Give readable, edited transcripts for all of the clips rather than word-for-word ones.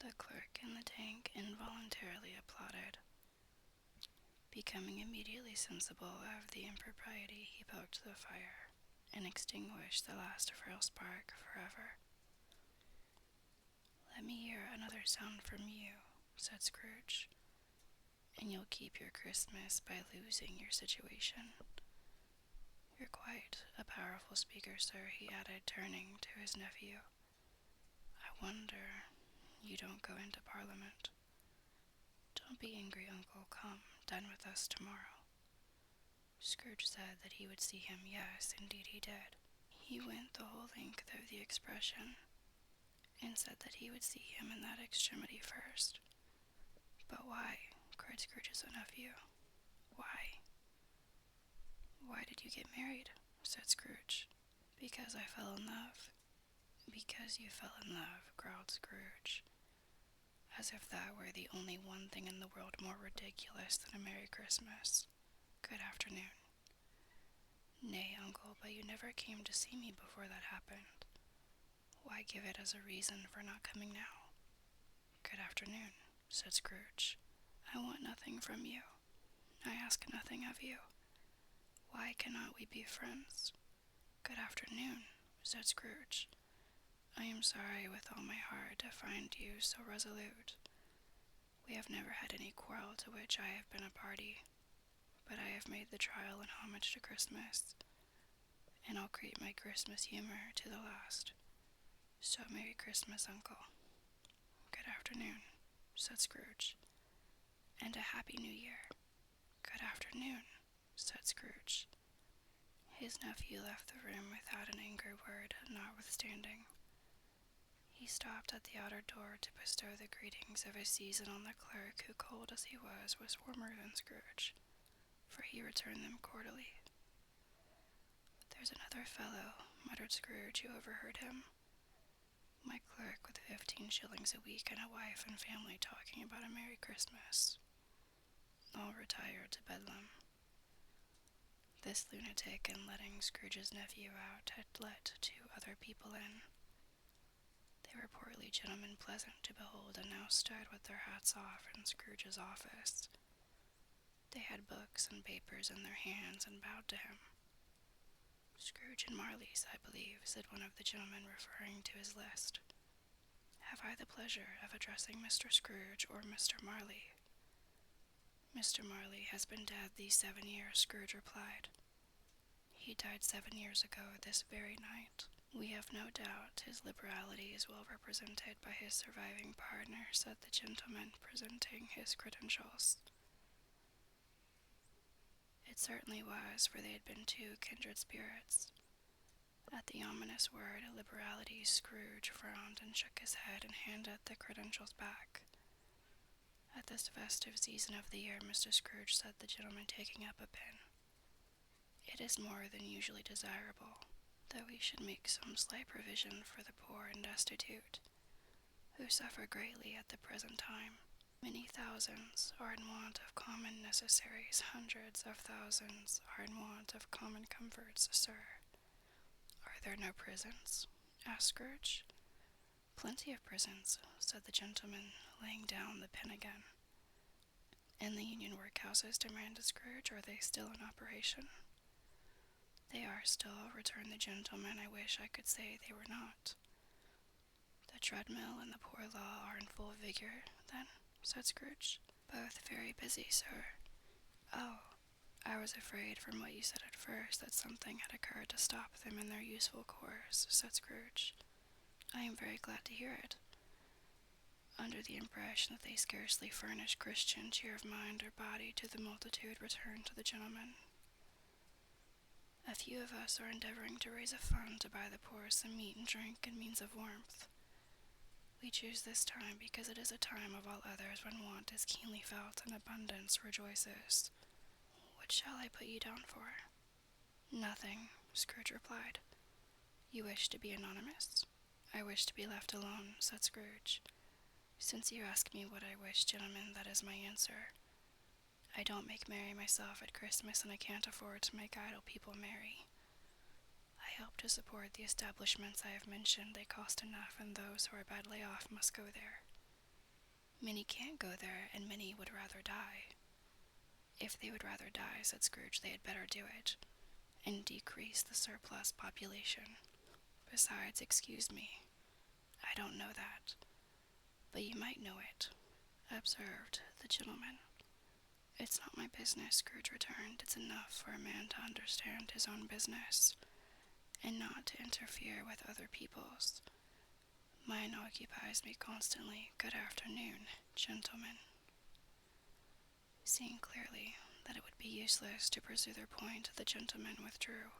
The clerk in the tank involuntarily applauded. Becoming immediately sensible of the impropriety, he poked the fire and extinguished the last frail spark forever. "Let me hear another sound from you," said Scrooge, "and you'll keep your Christmas by losing your situation. You're quite a powerful speaker, sir," he added, turning to his nephew. "I wonder you don't go into Parliament. Don't be angry, uncle. Come, dine with us tomorrow." Scrooge said that he would see him. Yes, indeed he did. He went the whole length of the expression, and said that he would see him in that extremity first. "But why?" cried Scrooge's nephew. "Why? Why did you get married?" said Scrooge. "Because I fell in love." "Because you fell in love," growled Scrooge, as if that were the only one thing in the world more ridiculous than a Merry Christmas. "Good afternoon." "Nay, uncle, but you never came to see me before that happened. Why give it as a reason for not coming now?" "Good afternoon," said Scrooge. "I want nothing from you. I ask nothing of you. Why cannot we be friends?" "Good afternoon," said Scrooge. "I am sorry with all my heart to find you so resolute. We have never had any quarrel to which I have been a party, but I have made the trial in homage to Christmas, and I'll keep my Christmas humor to the last. So Merry Christmas, uncle." "Good afternoon," said Scrooge. "And a Happy New Year." "Good afternoon," said Scrooge. His nephew left the room without an angry word, notwithstanding. He stopped at the outer door to bestow the greetings of his season on the clerk, who, cold as he was warmer than Scrooge, for he returned them cordially. "There's another fellow," muttered Scrooge, who overheard him. "My clerk with 15 shillings a week and a wife and family talking about a Merry Christmas. I'll retire to Bedlam." This lunatic, in letting Scrooge's nephew out, had let 2 other people in. They were portly gentlemen, pleasant to behold, and now stood with their hats off in Scrooge's office. They had books and papers in their hands and bowed to him. "Scrooge and Marley's, I believe," said one of the gentlemen, referring to his list. "Have I the pleasure of addressing Mr. Scrooge or Mr. Marley?" "Mr. Marley has been dead these 7 years," Scrooge replied. "He died 7 years ago this very night. We have no doubt his liberality is well represented by his surviving partner," said the gentleman, presenting his credentials. It certainly was, for they had been 2 kindred spirits. At the ominous word, liberality, Scrooge frowned and shook his head and handed the credentials back. "At this festive season of the year, Mr. Scrooge," said the gentleman, taking up a pen, "it is more than usually desirable that we should make some slight provision for the poor and destitute, who suffer greatly at the present time. Many thousands are in want of common necessaries. Hundreds of thousands are in want of common comforts, sir." "Are there no prisons?" asked Scrooge. "Plenty of prisons," said the gentleman, laying down the pen again. "And the Union workhouses?" demanded Scrooge. "Are they still in operation?" "They are still," returned the gentleman. "I wish I could say they were not." "The treadmill and the poor law are in full vigor, then?" said Scrooge. "Both very busy, sir." "Oh, I was afraid from what you said at first that something had occurred to stop them in their useful course," said Scrooge. "I am very glad to hear it." "Under the impression that they scarcely furnish Christian cheer of mind or body to the multitude," returned the gentleman. "A few of us are endeavoring to raise a fund to buy the poor some meat and drink and means of warmth. We choose this time because it is a time of all others when want is keenly felt and abundance rejoices. What shall I put you down for?" "Nothing," Scrooge replied. "You wish to be anonymous?" "I wish to be left alone," said Scrooge. "Since you ask me what I wish, gentlemen, that is my answer. I don't make merry myself at Christmas, and I can't afford to make idle people merry. I help to support the establishments I have mentioned. They cost enough, and those who are badly off must go there. Many can't go there, and many would rather die. If they would rather die, said Scrooge, they had better do it, and decrease the surplus population. Besides, excuse me, I don't know that, but you might know it, observed the gentleman. It's not my business, Scrooge returned. It's enough for a man to understand his own business, and not to interfere with other people's. Mine occupies me constantly. Good afternoon, gentlemen. Seeing clearly that it would be useless to pursue their point, the gentlemen withdrew.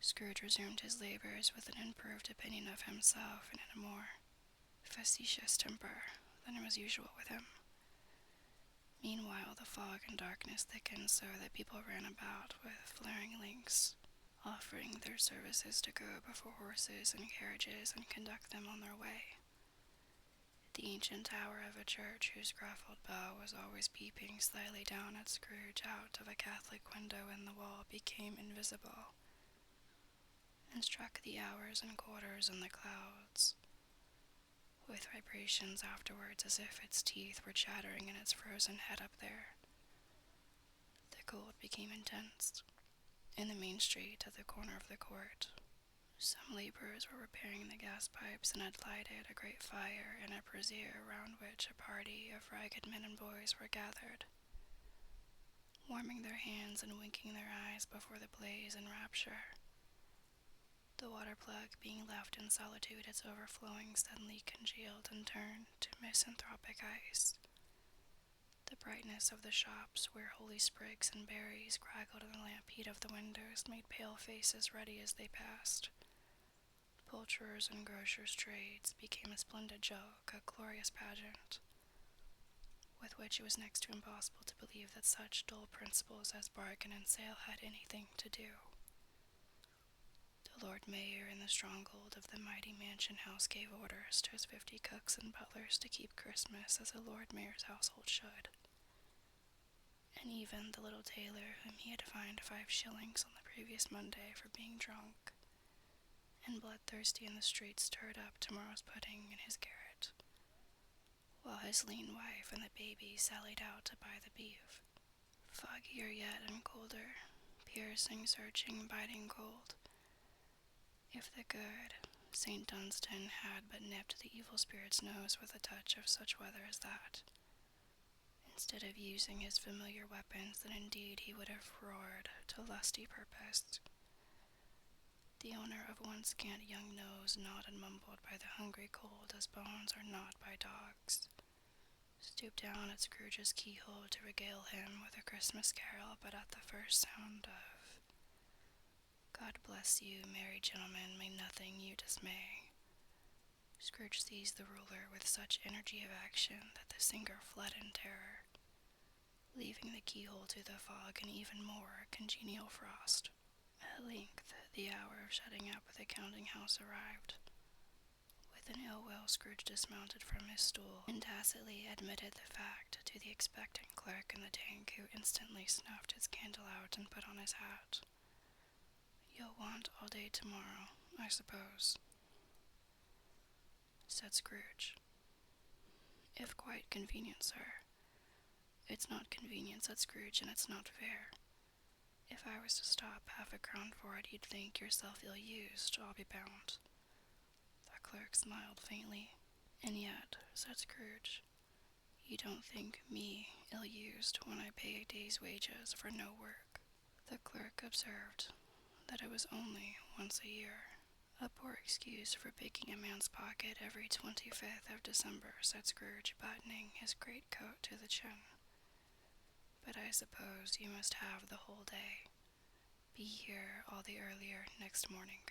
Scrooge resumed his labors with an improved opinion of himself and in a more facetious temper than was usual with him. Meanwhile, the fog and darkness thickened so that people ran about with flaring lamps, offering their services to go before horses and carriages and conduct them on their way. The ancient tower of a church, whose graveled bell was always peeping slyly down at Scrooge out of a Catholic window in the wall, became invisible, and struck the hours and quarters in the clouds, with vibrations afterwards as if its teeth were chattering in its frozen head up there. The cold became intense. In the main street at the corner of the court, some laborers were repairing the gas pipes and had lighted a great fire in a brazier around which a party of ragged men and boys were gathered, warming their hands and winking their eyes before the blaze in rapture. The water plug, being left in solitude, its overflowing suddenly congealed and turned to misanthropic ice. The brightness of the shops, where holy sprigs and berries crackled in the lamp heat of the windows, made pale faces ruddy as they passed. Poulterers' and grocers' trades became a splendid joke, a glorious pageant, with which it was next to impossible to believe that such dull principles as bargain and sale had anything to do. The Lord Mayor in the stronghold of the mighty mansion house gave orders to his 50 cooks and butlers to keep Christmas as a Lord Mayor's household should. And even the little tailor, whom he had fined 5 shillings on the previous Monday for being drunk and bloodthirsty in the street, stirred up tomorrow's pudding in his garret, while his lean wife and the baby sallied out to buy the beef. Foggier yet and colder, piercing, searching, biting cold. If the good St. Dunstan had but nipped the evil spirit's nose with a touch of such weather as that, instead of using his familiar weapons, then indeed he would have roared to lusty purpose. The owner of one scant young nose, gnawed and mumbled by the hungry cold as bones are gnawed by dogs, stooped down at Scrooge's keyhole to regale him with a Christmas carol, but at the first sound of "God bless you, merry gentlemen, may nothing you dismay," Scrooge seized the ruler with such energy of action that the singer fled in terror, leaving the keyhole to the fog and even more congenial frost. At length, the hour of shutting up the counting-house arrived. With an ill will, Scrooge dismounted from his stool, and tacitly admitted the fact to the expectant clerk in the tank, who instantly snuffed his candle out and put on his hat. "You'll want all day tomorrow, I suppose," said Scrooge. "If quite convenient, sir." "It's not convenient," said Scrooge, "and it's not fair. If I was to stop half a crown for it, you'd think yourself ill-used, I'll be bound." The clerk smiled faintly. "And yet," said Scrooge, "you don't think me ill-used when I pay a day's wages for no work." The clerk observed that it was only once a year. "A poor excuse for picking a man's pocket every 25th of December," said Scrooge, buttoning his greatcoat to the chin. "But I suppose you must have the whole day. Be here all the earlier next morning."